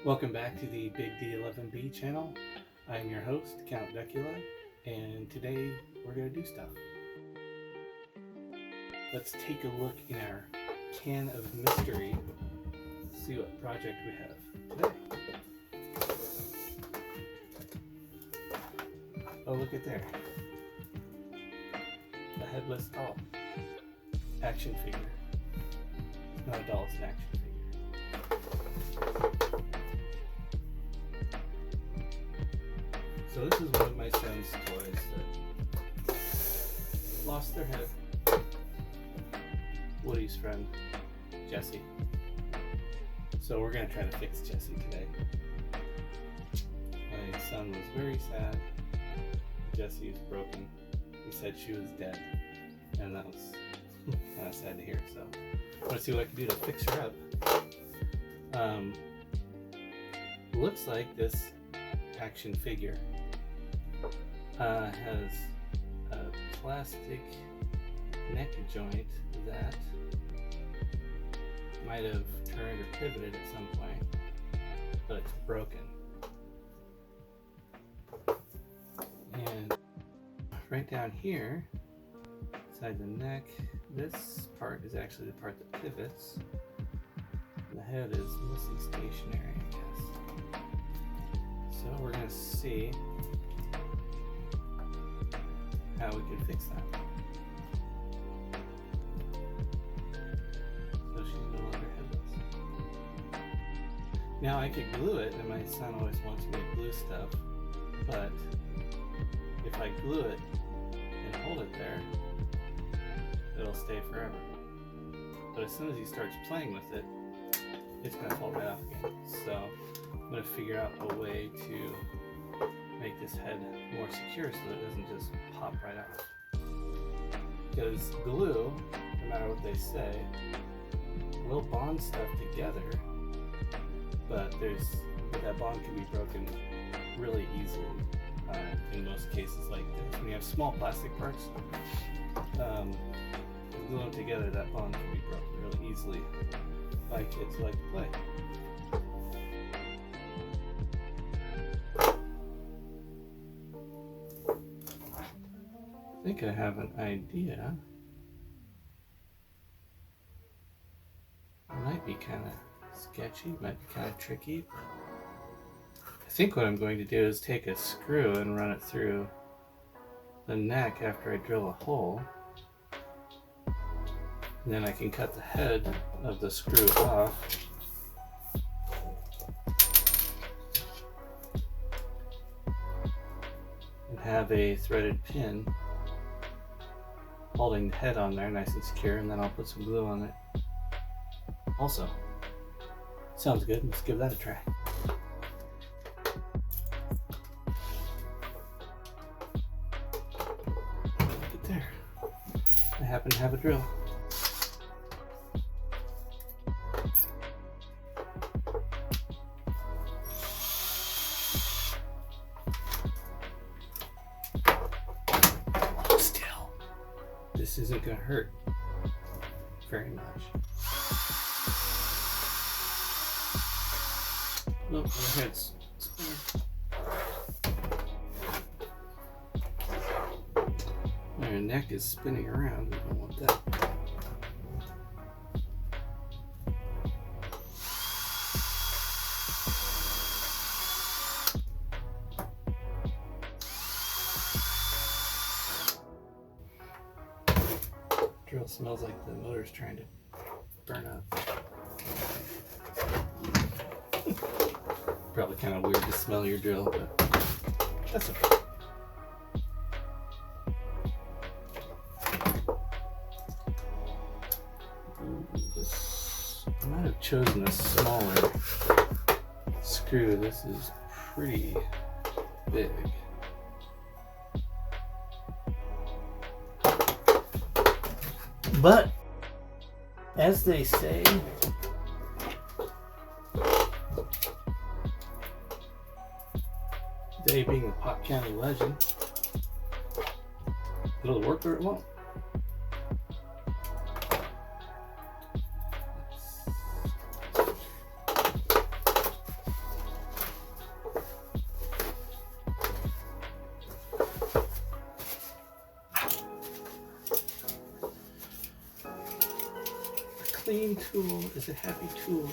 Welcome back to the Big D11B channel. I'm your host, Count Decula, and today we're going to do stuff. Let's take a look in our can of mystery, see what project we have today. Oh, look at there. The headless doll. Action figure. It's not a doll, it's an action figure. So this is one of my son's toys that lost their head. Woody's friend, Jessie. So we're going to try to fix Jessie today. My son was very sad. Jessie is broken. He said she was dead. And that was kind of sad to hear. So I want to see what I can do to fix her up. Looks like this action figure has a plastic neck joint that might have turned or pivoted at some point, but it's broken. And right down here, inside the neck, this part is actually the part that pivots. The head is mostly stationary, I guess. So we're going to see how we can fix that. So she's no longer headless. Now I could glue it, and my son always wants me to glue stuff, but if I glue it and hold it there, it'll stay forever. But as soon as he starts playing with it, it's going to fall right off again. So I'm going to figure out a way to make this head more secure so that it doesn't just pop right out. Because glue, no matter what they say, will bond stuff together, but that bond can be broken really easily in most cases like this. When you have small plastic parts, glue them together, that bond can be broken really easily by kids who like to play. I think I have an idea. It might be kind of sketchy, might be kind of tricky. I think what I'm going to do is take a screw and run it through the neck after I drill a hole. And then I can cut the head of the screw off. And have a threaded pin holding the head on there nice and secure, and then I'll put some glue on it. Also, sounds good. Let's give that a try. Look at there. I happen to have a drill. This isn't going to hurt very much. Oh, my head's spinning. My neck is spinning around. We don't want that. Drill smells like the motor's trying to burn up. Probably kind of weird to smell your drill, but that's okay. I might have chosen a smaller screw. This is pretty big. But, as they say, they being a Pot County legend, it'll work or it won't. tool is a happy tool.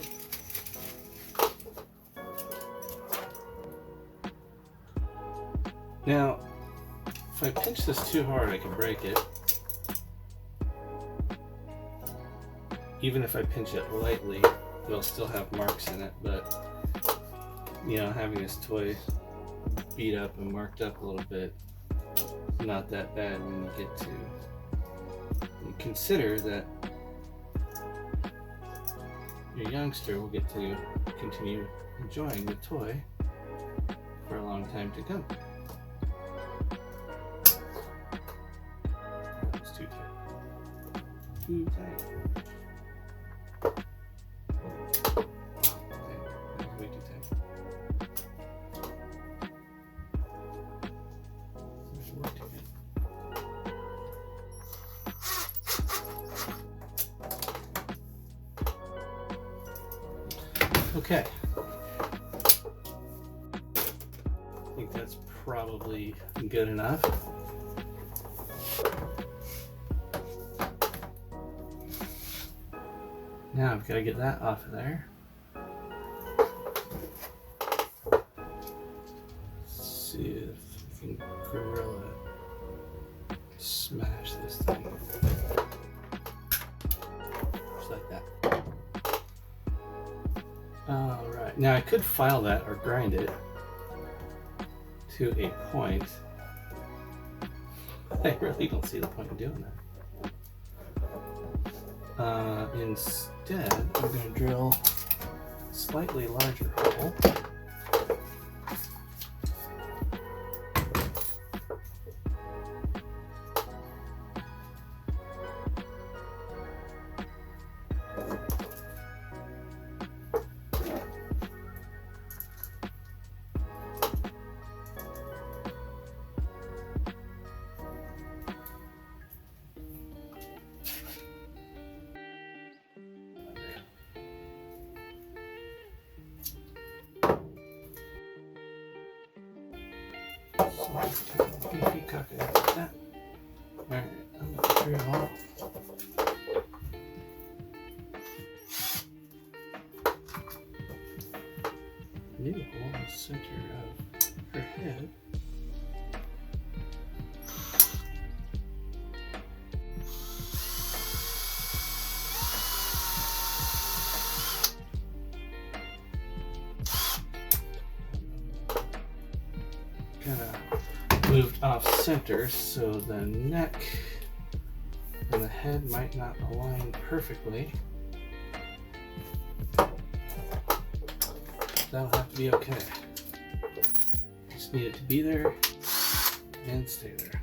Now, if I pinch this too hard, I can break it. Even if I pinch it lightly, it'll still have marks in it, but you know, having this toy beat up and marked up a little bit, not that bad when you get to consider that your youngster will get to continue enjoying the toy for a long time to come. That was too tight. Too tight. Way too tight. Okay. I think that's probably good enough. Now I've got to get that off of there. Let's see if we can gorilla smash this thing. Just like that. Alright, now I could file that or grind it to a point. I really don't see the point in doing that. Instead, I'm going to drill a slightly larger hole. Beefy cocker like that. Alright, I'm going to drill. Maybe a hole in the center of her head. Kind of moved off center, so the neck and the head might not align perfectly. That'll have to be okay. Just need it to be there and stay there.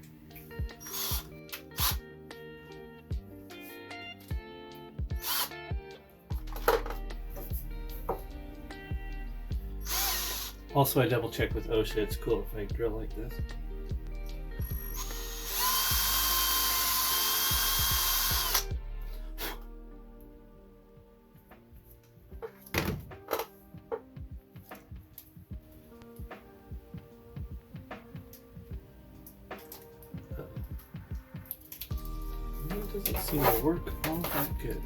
Also, I double checked with OSHA. It's cool if I drill like this. It doesn't seem to work all that good.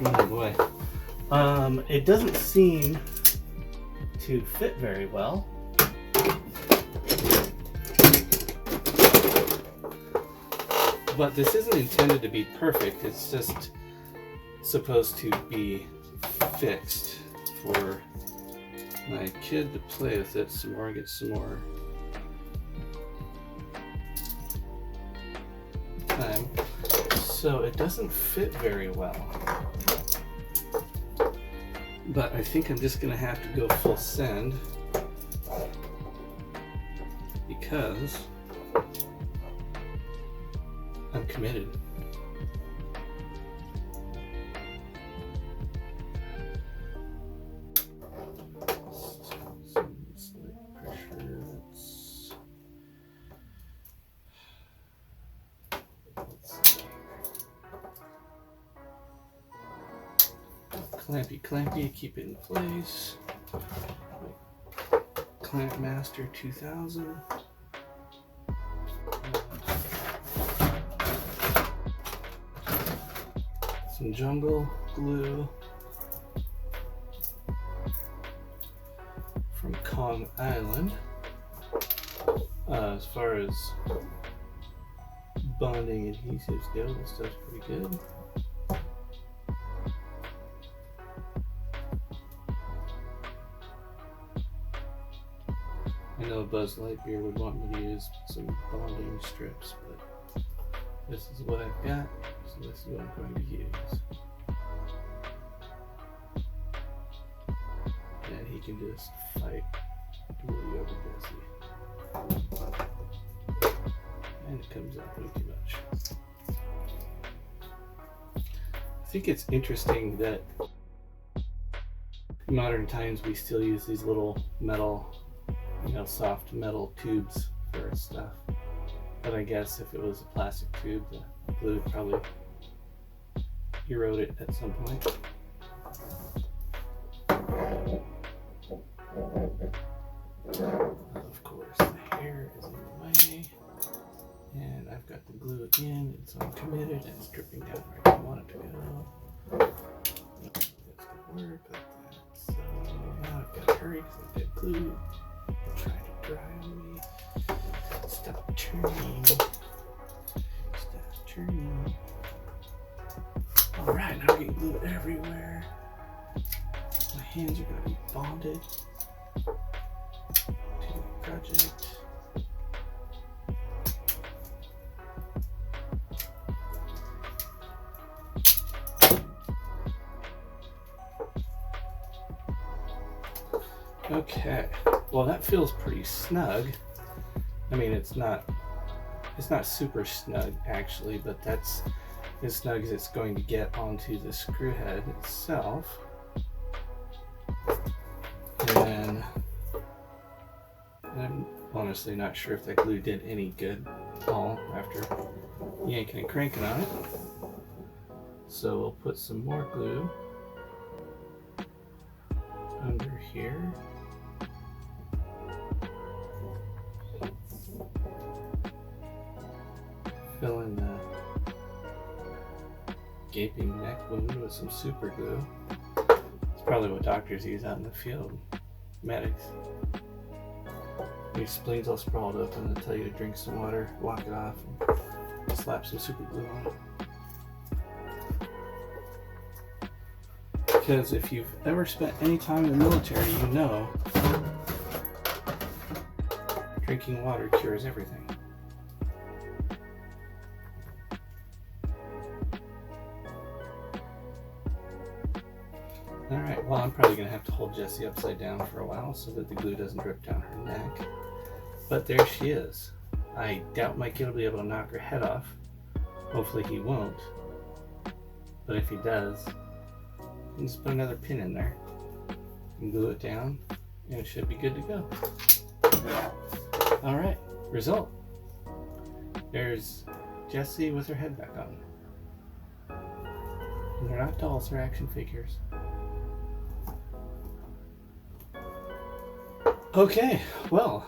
Oh boy. It doesn't seem to fit very well. But this isn't intended to be perfect, it's just supposed to be fixed for my kid to play with it some more and get some more time. So it doesn't fit very well. But I think I'm just going to have to go full send because I'm committed. clampy, keep it in place. Clamp Master 2000. Some jungle glue from Kong Island. As far as bonding adhesives go, this stuff's pretty good. I know Buzz Lightyear would want me to use some bonding strips, but this is what I've got, so this is what I'm going to use. And he can just fight Woody over Jessie. And it comes out way too much. I think it's interesting that in modern times we still use these little metal, soft metal tubes for stuff. But I guess if it was a plastic tube, the glue would probably erode it at some point. Of course, the hair is in the way. And I've got the glue again, and so I'm committed, and it's dripping down where I want it to go. That's gonna work like that. So now I've got to hurry because I've got glue trying to dry on me. Stop turning. Stop turning. Alright, now I'm getting glue everywhere. My hands are going to be bonded to the project. Okay, well that feels pretty snug. I mean, it's not super snug actually, but that's as snug as it's going to get onto the screw head itself. And I'm honestly not sure if that glue did any good at all after yanking and cranking on it. So we'll put some more glue under here. Fill in the gaping neck wound with some super glue. It's probably what doctors use out in the field, medics. Your spleen's all sprawled open and they'll tell you to drink some water, walk it off, and slap some super glue on it. Because if you've ever spent any time in the military, you know drinking water cures everything. Alright, well I'm probably going to have to hold Jessie upside down for a while so that the glue doesn't drip down her neck. But there she is. I doubt my kid will be able to knock her head off. Hopefully he won't. But if he does, you just put another pin in there and glue it down and it should be good to go. Alright, result. There's Jessie with her head back on. And they're not dolls, they're action figures. Okay, well,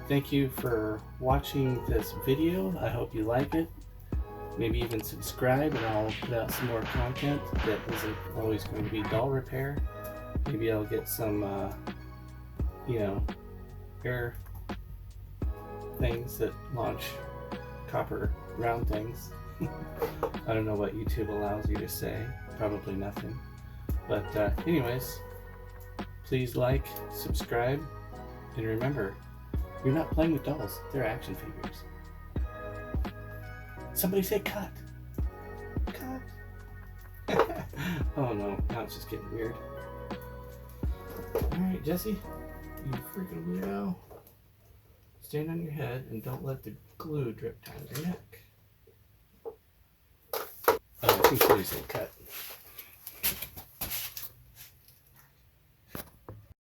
thank you for watching this video. I hope you like it. Maybe even subscribe and I'll put out some more content that isn't always going to be doll repair. Maybe I'll get some, air things that launch copper round things. I don't know what YouTube allows you to say. Probably nothing. But anyways, please like, subscribe, and remember, you're not playing with dolls. They're action figures. Somebody say cut. Cut. Oh no, now it's just getting weird. Alright, Jessie, you freaking weirdo. Stand on your head and don't let the glue drip down your neck. Oh, I think somebody said cut.